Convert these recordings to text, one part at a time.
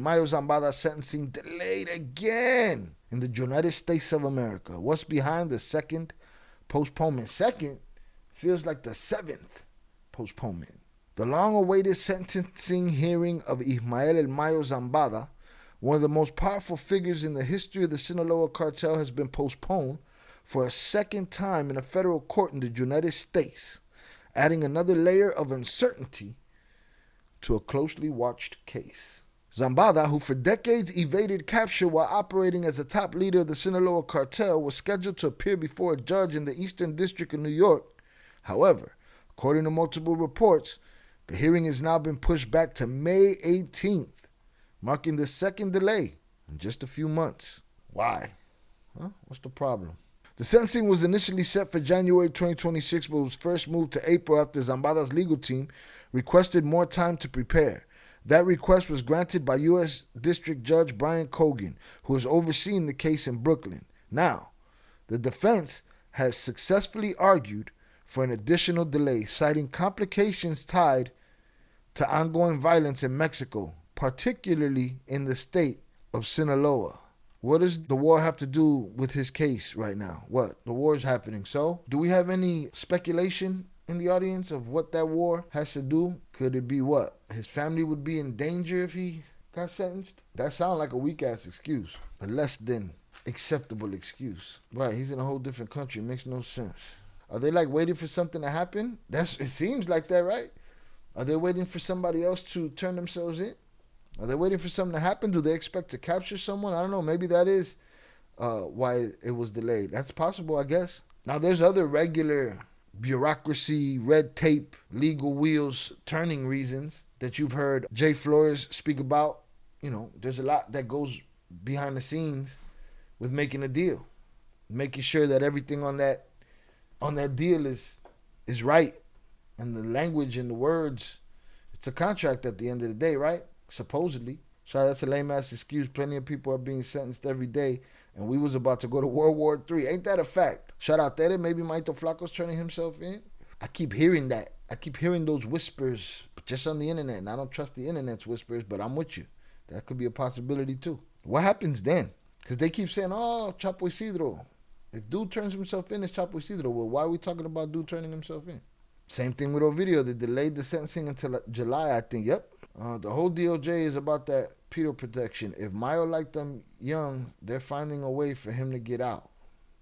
Mayo Zambada sentencing delayed again in the United States of America. What's behind the second postponement? Second feels like the seventh postponement. The long-awaited sentencing hearing of Ismael El Mayo Zambada, one of the most powerful figures in the history of the Sinaloa cartel, has been postponed for a second time in a federal court in the United States, adding another layer of uncertainty to a closely watched case. Zambada, who for decades evaded capture while operating as a top leader of the Sinaloa cartel, was scheduled to appear before a judge in the Eastern District of New York. However, according to multiple reports, the hearing has now been pushed back to May 18th, marking the second delay in just a few months. Why? What's the problem? The sentencing was initially set for January 2026, but was first moved to April after Zambada's legal team requested more time to prepare. That request was granted by U.S. District Judge Brian Cogan, who is overseeing the case in Brooklyn. Now, the defense has successfully argued for an additional delay, citing complications tied to ongoing violence in Mexico, particularly in the state of Sinaloa. What does the war have to do with his case right now? What? The war is happening. So, do we have any speculation in the audience of what that war has to do? Could it be what? His family would be in danger if he got sentenced? That sounds like a weak-ass excuse. A less than acceptable excuse. Right, he's in a whole different country. It makes no sense. Are they like waiting for something to happen? It seems like that, right? Are they waiting for somebody else to turn themselves in? Are they waiting for something to happen? Do they expect to capture someone? I don't know. Maybe that is why it was delayed. That's possible, I guess. Now, there's other regular bureaucracy, red tape, legal wheels turning reasons that you've heard Jay Flores speak about. You know, there's a lot that goes behind the scenes with making a deal, making sure that everything on that deal is right, and the language and the words. It's a contract at the end of the day, right? Supposedly. So that's a lame-ass excuse. Plenty of people are being sentenced every day, and we was about to go to World War III. Ain't that a fact? Shout out there. Maybe Maito Flaco's turning himself in. I keep hearing that. I keep hearing those whispers just on the internet, and I don't trust the internet's whispers, but I'm with you. That could be a possibility too. What happens then? Because they keep saying, oh, Chapo Isidro. If dude turns himself in, it's Chapo Isidro. Well, why are we talking about dude turning himself in? Same thing with Ovidio. They delayed the sentencing until July, I think. Yep. The whole DOJ is about that pedo protection. If Mayo liked them young, they're finding a way for him to get out.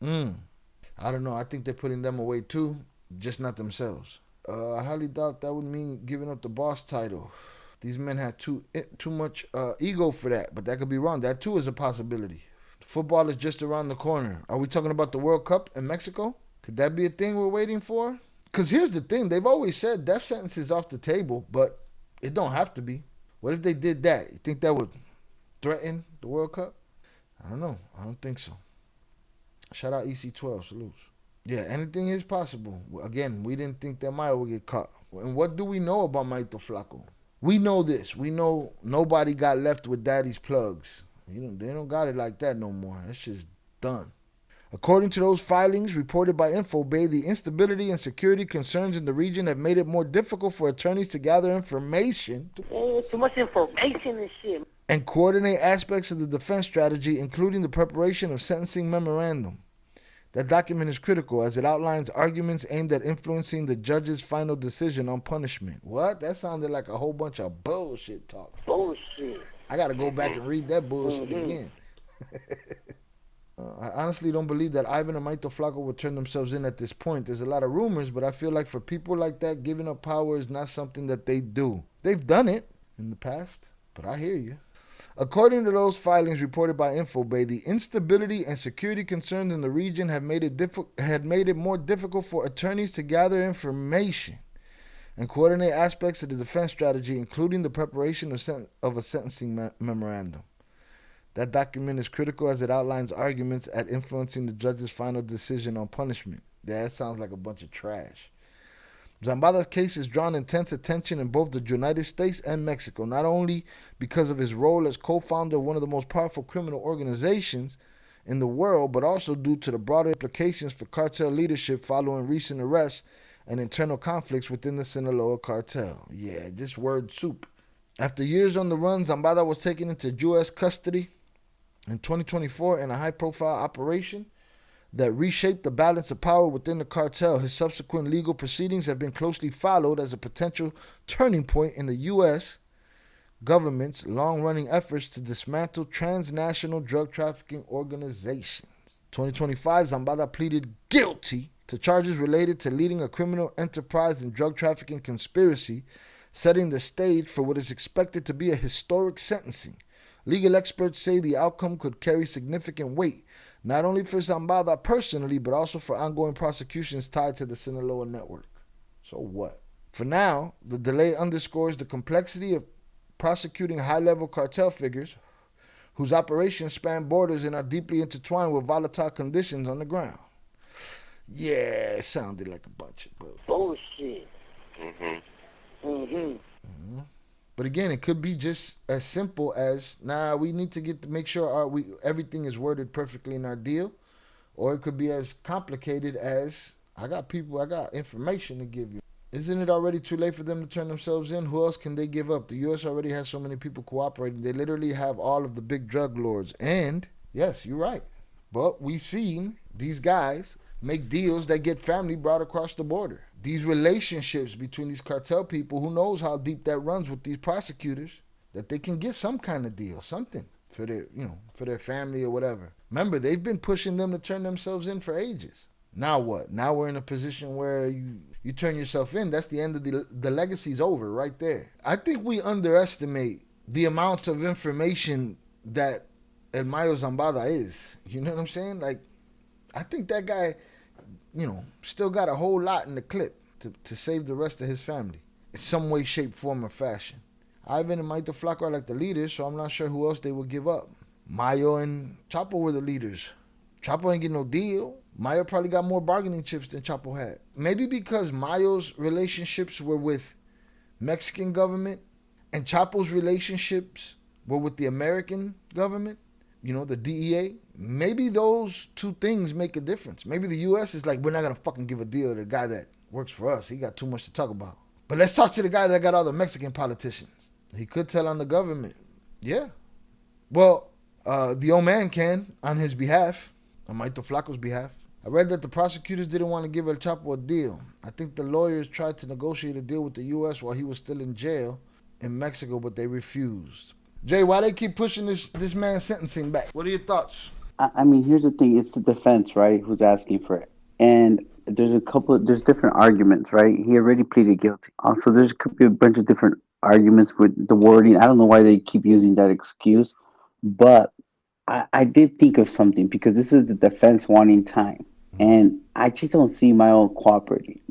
I don't know. I think they're putting them away too, just not themselves. I highly doubt that would mean giving up the boss title. These men have too much ego for that, but that could be wrong. That too is a possibility. Football is just around the corner. Are we talking about the World Cup in Mexico? Could that be a thing we're waiting for? Because here's the thing. They've always said death sentence is off the table, but it don't have to be. What if they did that? You think that would threaten the World Cup? I don't know. I don't think so. Shout out EC12. Salutes. Yeah, anything is possible. Again, we didn't think that Mayo would get caught. And what do we know about Maito Flaco? We know this. We know nobody got left with daddy's plugs. They don't got it like that no more. That's just done. According to those filings reported by InfoBay, the instability and security concerns in the region have made it more difficult for attorneys to gather information. Too much information and shit. And coordinate aspects of the defense strategy, including the preparation of sentencing memorandum. That document is critical as it outlines arguments aimed at influencing the judge's final decision on punishment. What? That sounded like a whole bunch of bullshit talk. Bullshit. I gotta go back and read that bullshit again. I honestly don't believe that Ivan and Maito Flaco would turn themselves in at this point. There's a lot of rumors, but I feel like for people like that, giving up power is not something that they do. They've done it in the past, but I hear you. According to those filings reported by InfoBay, the instability and security concerns in the region have made it more difficult for attorneys to gather information and coordinate aspects of the defense strategy, including the preparation of a sentencing memorandum. That document is critical as it outlines arguments at influencing the judge's final decision on punishment. Yeah, that sounds like a bunch of trash. Zambada's case has drawn intense attention in both the United States and Mexico, not only because of his role as co-founder of one of the most powerful criminal organizations in the world, but also due to the broader implications for cartel leadership following recent arrests and internal conflicts within the Sinaloa cartel. Yeah, just word soup. After years on the run, Zambada was taken into U.S. custody in 2024 in a high-profile operation that reshaped the balance of power within the cartel. His subsequent legal proceedings have been closely followed as a potential turning point in the U.S. government's long-running efforts to dismantle transnational drug trafficking organizations. 2025, Zambada pleaded guilty to charges related to leading a criminal enterprise and drug trafficking conspiracy, setting the stage for what is expected to be a historic sentencing. Legal experts say the outcome could carry significant weight, not only for Zambada personally, but also for ongoing prosecutions tied to the Sinaloa network. So what? For now, the delay underscores the complexity of prosecuting high-level cartel figures whose operations span borders and are deeply intertwined with volatile conditions on the ground. Yeah, it sounded like a bunch of bullshit. But again, it could be just as simple as, we need to make sure everything is worded perfectly in our deal. Or it could be as complicated as, I got information to give you. Isn't it already too late for them to turn themselves in? Who else can they give up? The U.S. already has so many people cooperating. They literally have all of the big drug lords. And, yes, you're right. But we've seen these guys make deals that get family brought across the border. These relationships between these cartel people, who knows how deep that runs with these prosecutors, that they can get some kind of deal, something for their family or whatever. Remember, they've been pushing them to turn themselves in for ages. Now what? Now we're in a position where you turn yourself in. That's the end of the legacy's over right there. I think we underestimate the amount of information that El Mayo Zambada is. You know what I'm saying? Like, I think that guy, still got a whole lot in the clip to save the rest of his family in some way, shape, form, or fashion. Ivan and Maito Flaco are like the leaders, so I'm not sure who else they would give up. Mayo and Chapo were the leaders. Chapo ain't get no deal. Mayo probably got more bargaining chips than Chapo had. Maybe because Mayo's relationships were with Mexican government and Chapo's relationships were with the American government, the DEA. Maybe those two things make a difference. Maybe the U.S. is like, we're not going to fucking give a deal to the guy that works for us. He got too much to talk about. But let's talk to the guy that got all the Mexican politicians. He could tell on the government. Yeah. Well, the old man can on his behalf, on Maito Flaco's behalf. I read that the prosecutors didn't want to give El Chapo a deal. I think the lawyers tried to negotiate a deal with the U.S. while he was still in jail in Mexico, but they refused. Jay, why they keep pushing this man's sentencing back? What are your thoughts? I mean, here's the thing. It's the defense, right, who's asking for it. And there's different arguments, right? He already pleaded guilty. Also, could be a bunch of different arguments with the wording. I don't know why they keep using that excuse. But I did think of something, because this is the defense wanting time. And I just don't see my own cooperating,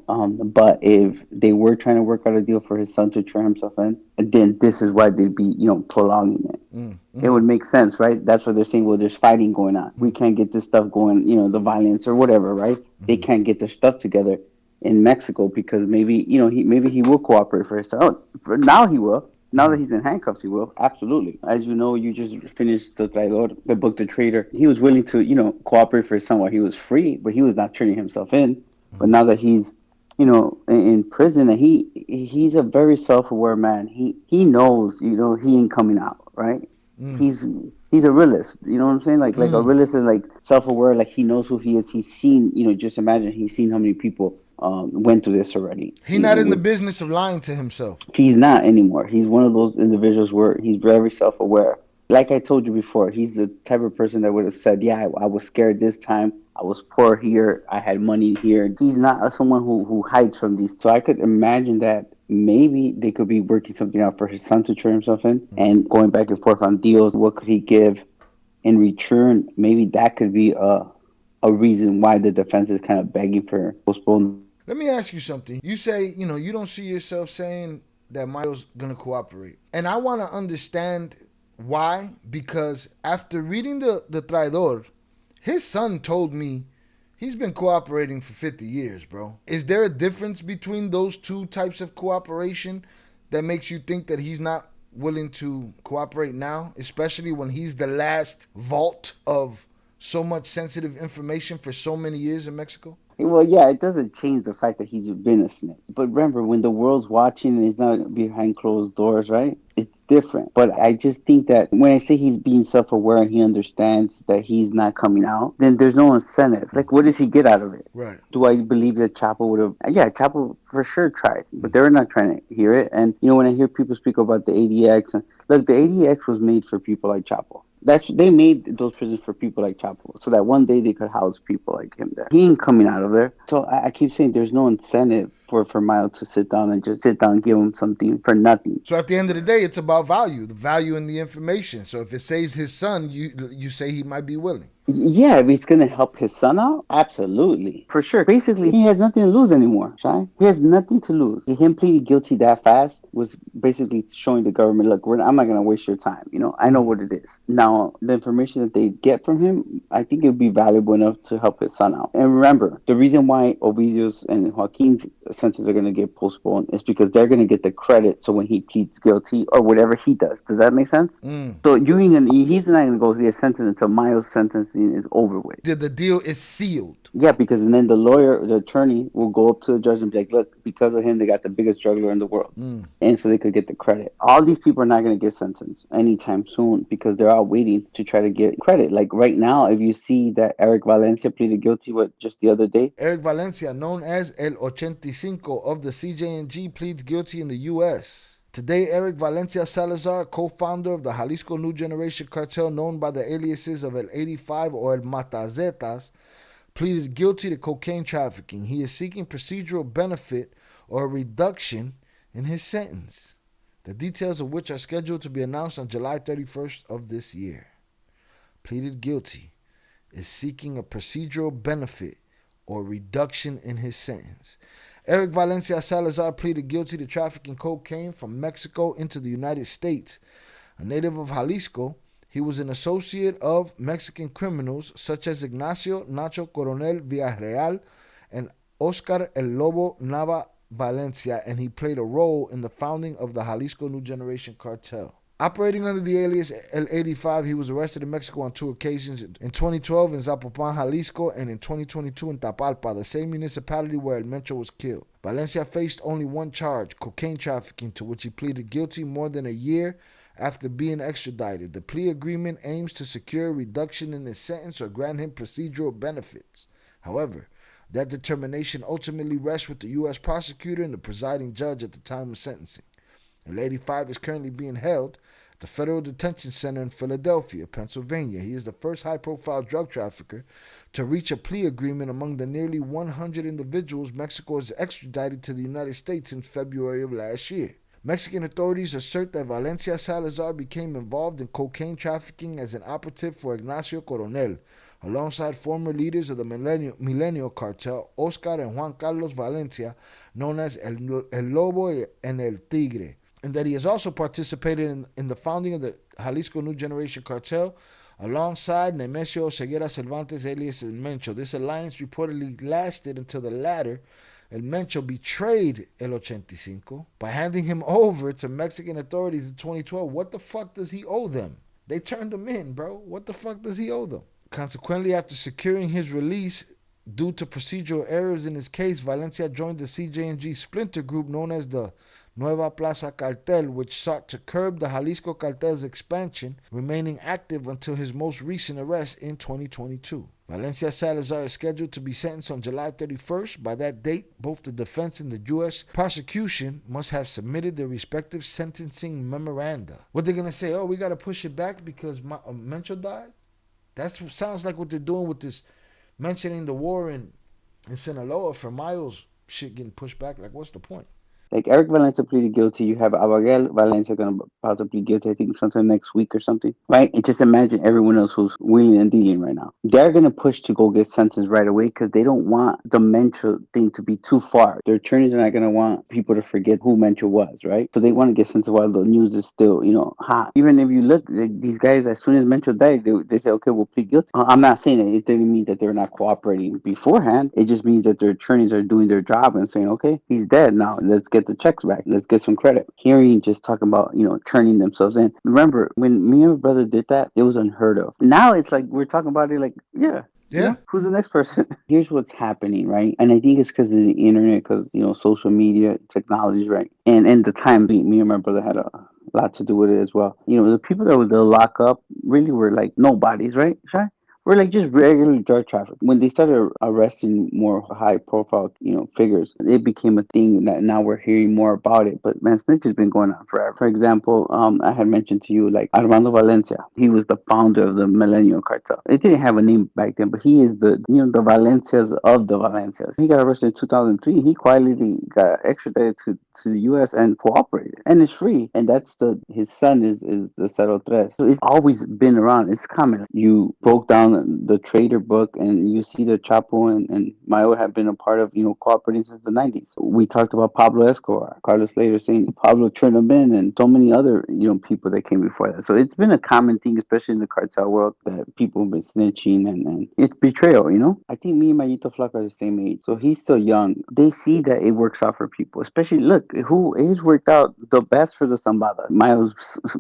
but if they were trying to work out a deal for his son to turn himself in, then this is why they'd be, prolonging it. It would make sense, right? That's what they're saying. Well, there's fighting going on. We can't get this stuff going, the violence or whatever, right? They can't get their stuff together in Mexico because maybe he will cooperate for his son. Oh, for now he will. Now that he's in handcuffs, he will. Absolutely. As you know, you just finished the book, The Traitor. He was willing to, cooperate for his son while he was free, but he was not turning himself in. But now that he's, in prison, and he's a very self-aware man. He knows, he ain't coming out, right? He's a realist. You know what I'm saying? Like a realist is like self-aware. Like he knows who he is. He's seen, just imagine he's seen how many people went through this already. He's not in the business of lying to himself. He's not anymore. He's one of those individuals where he's very self-aware. Like I told you before, he's the type of person that would have said, yeah, I was scared this time. I was poor here. I had money here. He's not someone who hides from these. So I could imagine that maybe they could be working something out for his son to turn himself in and going back and forth on deals. What could he give in return? Maybe that could be a reason why the defense is kind of begging for postponement. Let me ask you something. You say, you don't see yourself saying that Mayo's going to cooperate. And I want to understand why, because after reading the Traidor, his son told me he's been cooperating for 50 years, bro. Is there a difference between those two types of cooperation that makes you think that he's not willing to cooperate now, especially when he's the last vault of so much sensitive information for so many years in Mexico? Well, yeah, it doesn't change the fact that he's been a snitch. But remember, when the world's watching and it's not behind closed doors, right? It's different. But I just think that when I say he's being self aware and he understands that he's not coming out, then there's no incentive. Like, what does he get out of it? Right. Do I believe that Chapo would have? Yeah, Chapo for sure tried, but they're not trying to hear it. And when I hear people speak about the ADX, and look, the ADX was made for people like Chapo. They made those prisons for people like Chapo, so that one day they could house people like him there. He ain't coming out of there. So I keep saying there's no incentive for Miles to sit down and just sit down and give him something for nothing. So at the end of the day, it's about value, the value in the information. So if it saves his son, you say he might be willing. Yeah, if it's gonna help his son out, absolutely, for sure. Basically, he has nothing to lose anymore, right? He has nothing to lose. Him pleading guilty that fast was basically showing the government, look, I'm not gonna waste your time. I know what it is. Now, the information that they get from him, I think it would be valuable enough to help his son out. And remember, the reason why Ovidio's and Joaquin's sentences are gonna get postponed is because they're gonna get the credit. So when he pleads guilty or whatever he does that make sense? So he's not gonna go get sentenced until Mayo's sentencing is over with. The deal is sealed. Yeah, because and then the attorney, will go up to the judge and be like, "Look, because of him, they got the biggest juggler in the world," and so they could get the credit. All these people are not gonna get sentenced anytime soon because they're all waiting to try to get credit. Like right now, if you see that Erick Valencia pleaded guilty, just the other day. Erick Valencia, known as El 85 of the CJ&G, pleads guilty in the U.S. Today, Erick Valencia Salazar, co-founder of the Jalisco New Generation Cartel, known by the aliases of El 85 or El Matazetas, pleaded guilty to cocaine trafficking. He is seeking procedural benefit or a reduction in his sentence, the details of which are scheduled to be announced on July 31st of this year. Pleaded guilty, is seeking a procedural benefit or reduction in his sentence. Erick Valencia Salazar pleaded guilty to trafficking cocaine from Mexico into the United States. A native of Jalisco, he was an associate of Mexican criminals such as Ignacio Nacho Coronel Villarreal and Oscar El Lobo Nava Valencia, and he played a role in the founding of the Jalisco New Generation Cartel. Operating under the alias El 85, he was arrested in Mexico on 2 occasions, in 2012 in Zapopan, Jalisco, and in 2022 in Tapalpa, the same municipality where El Mencho was killed. Valencia faced only one charge, cocaine trafficking, to which he pleaded guilty more than a year after being extradited. The plea agreement aims to secure a reduction in his sentence or grant him procedural benefits. However, that determination ultimately rests with the U.S. prosecutor and the presiding judge at the time of sentencing. El 85 is currently being held at the Federal Detention Center in Philadelphia, Pennsylvania. He is the first high-profile drug trafficker to reach a plea agreement among the nearly 100 individuals Mexico has extradited to the United States since February of last year. Mexican authorities assert that Valencia Salazar became involved in cocaine trafficking as an operative for Ignacio Coronel, alongside former leaders of the Millennial Cartel, Oscar and Juan Carlos Valencia, known as El Lobo and El Tigre, and that he has also participated in the founding of the Jalisco New Generation Cartel alongside Nemesio Ceguera Cervantes alias El Mencho. This alliance reportedly lasted until the latter, El Mencho, betrayed El 85 by handing him over to Mexican authorities in 2012. What the fuck does he owe them? They turned him in, bro. What the fuck does he owe them? Consequently, after securing his release due to procedural errors in his case, Valencia joined the CJ&G splinter group known as the Nueva Plaza Cartel, which sought to curb the Jalisco Cartel's expansion, remaining active until his most recent arrest in 2022. Valencia Salazar is scheduled to be sentenced on July 31st. By that date, both the defense and the U.S. prosecution must have submitted their respective sentencing memoranda. What they're going to say, we got to push it back because Mencho died? That sounds like what they're doing with this, mentioning the war in Sinaloa for Mayo's shit getting pushed back. Like, what's the point? Like Erick Valencia pleaded guilty. You have Abigail Valencia going to possibly plead guilty, I think, sometime next week or something, right? And just imagine everyone else who's wheeling and dealing right now. They're going to push to go get sentenced right away because they don't want the Mencho thing to be too far. Their attorneys are not going to want people to forget who Mencho was, right? So they want to get sentenced while the news is still, hot. Even if you look, these guys, as soon as Mencho died, they say, okay, we'll plead guilty. I'm not saying it didn't mean that they're not cooperating beforehand. It just means that their attorneys are doing their job and saying, okay, he's dead now. Let's get the checks back. Let's get some credit. Hearing just talking about, turning themselves in. Remember, when me and my brother did that, it was unheard of. Now it's like we're talking about it like, yeah. You Yeah. know, who's the next person? Here's what's happening, right? And I think it's because of the internet, because social media, technology, right? And the time, me and my brother had a lot to do with it as well. The people that would they'll lock up really were like nobodies, right? Shy? We're like just regular drug traffic. When they started arresting more high profile, figures, it became a thing that now we're hearing more about it. But man, snitch has been going on forever. For example, I had mentioned to you like Armando Valencia. He was the founder of the Millennium Cartel. It didn't have a name back then, but he is the Valencias of the Valencias. He got arrested in 2003. He quietly got extradited to the U.S. and cooperated, and it's free. And that's his son is the Cero Tres. So it's always been around. It's common. You broke down the Trader book, and you see the Chapo and Mayo have been a part of cooperating since the 90s. We talked about Pablo Escobar, Carlos Slater saying Pablo turned him in, and so many other people that came before that. So it's been a common thing, especially in the cartel world, that people have been snitching and it's betrayal. I think me and Mayito Flaco are the same age, so he's still young. They see that it works out for people, especially look who age worked out the best for the Zambada. Mayo's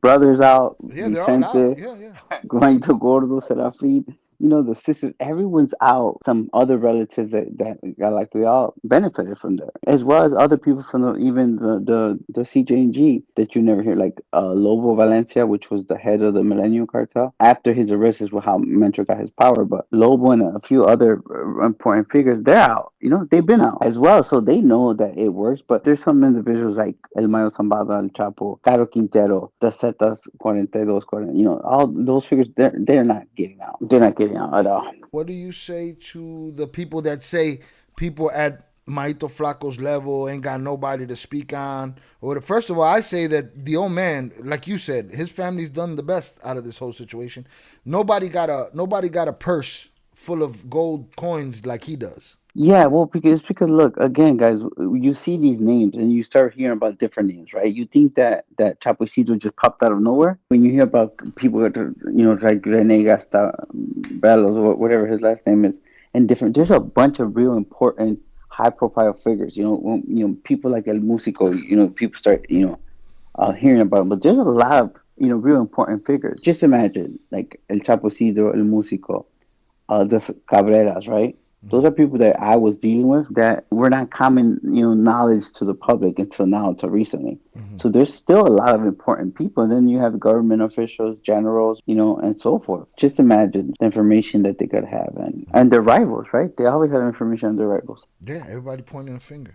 brothers out, Yeah, they're all out. Vicente, Yeah, yeah. Juanito Gordo, Serafin, the sisters, everyone's out. Some other relatives that got like they all benefited from that, as well as other people from even the CJ&G that you never hear, like Lobo Valencia, which was the head of the Millennium Cartel. After his arrest is how Metro got his power, but Lobo and a few other important figures, they're out. They've been out as well, so they know that it works. But there's some individuals like El Mayo Zambada, El Chapo, Caro Quintero, the Zetas 42, 40, all those figures, they're not getting out. They're not getting out at all. What do you say to the people that say people at Maito Flaco's level ain't got nobody to speak on? Or first of all, I say that the old man, like you said, his family's done the best out of this whole situation. Nobody got a purse full of gold coins like he does. Yeah, well, because look again, guys, you see these names and you start hearing about different names, right? You think that Chapuisito just popped out of nowhere when you hear about people that are, like Rene Gasta Bellos or whatever his last name is, and different. There's a bunch of real important, high-profile figures. People like El Músico. People start hearing about them, but there's a lot of real important figures. Just imagine like El Chapuisito, El Músico, the Cabreras, right? Those Mm-hmm. are people that I was dealing with that were not common, knowledge to the public until now, until recently. Mm-hmm. So there's still a lot of important people. And then you have government officials, generals, and so forth. Just imagine the information that they could have and their rivals, right? They always have information on their rivals. Yeah, everybody pointing a finger.